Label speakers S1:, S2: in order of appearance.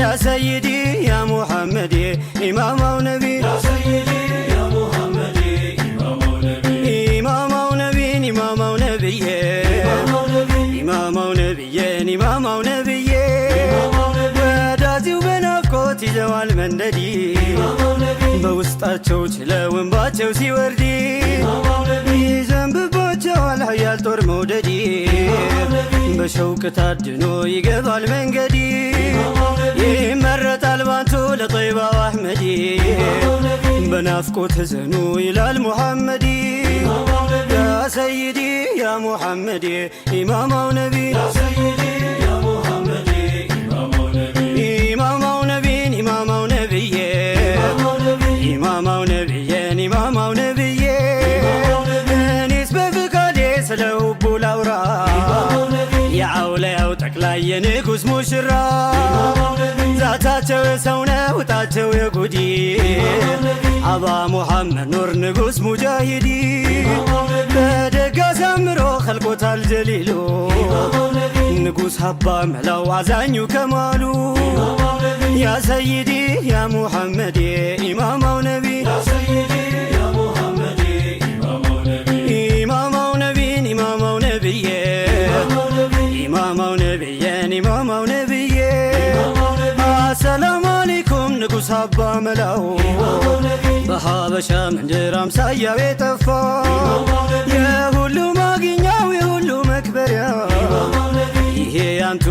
S1: يا سيدي يا محمدي إمام ونبي يا سيدي يا محمدي إمام ونبي إمام ونبي إمام ونبي إمام ونبي إمام ونبي وداتي وبنافقوت يزوال منددي በውስጣቸው ችለው እንባቸው ሲወርድ ይዘንብባቸዋል ኃያል ጦር መውደድ በሸውቅ ታድኖ ይገባል መንገድ ይመረጣል ባንቱ ለጠይባው አሕመድ በናፍቆት ዘኑ ይላል ሙሐመድ ያ ሰይዲ ያ ሙሐመድ ኢማማው ነቢ ያ ሰይዲ ያ ሙሐመድ ኢማማው ነቢ ኢማማው ነቢ ኢማማው ነቢዬ ኢማማው ነቢዬን ኢማማው ነቢዬ እኔስ በፍቃዴ ስለ ሁቡ ላውራ የአውለያው ጠቅላይ የንጉሥ ሙሽራ ዛታቸው የሰው ነው ውጣቸው የጉዲ አባ ሙሐመድ ኑር ንጉሥ ሙጃሂዲ በደግ አሳምሮ ኸልቆታል ጀሊሉ ንጉሥ ሀባ መላው አዛኙ ከማሉ ያ ሰይዲ ያ ሙሐመድ ኢማማው ነቢ ያ ሰይዲ ያ ሙሐመድ ኢማማው ነቢ ኢማማው ነቢን ኢማማው ነቢዬ ኢማማው ነቢዬን ኢማማው ነቢዬ አሰላሙ አለይኩም ንጉሥ ሀባ መላው በሀበሻ ምድር አምሳያው የጠፋ የሁሉ ማግኛው የሁሉ መክበሪያ ይሄ ያንቱ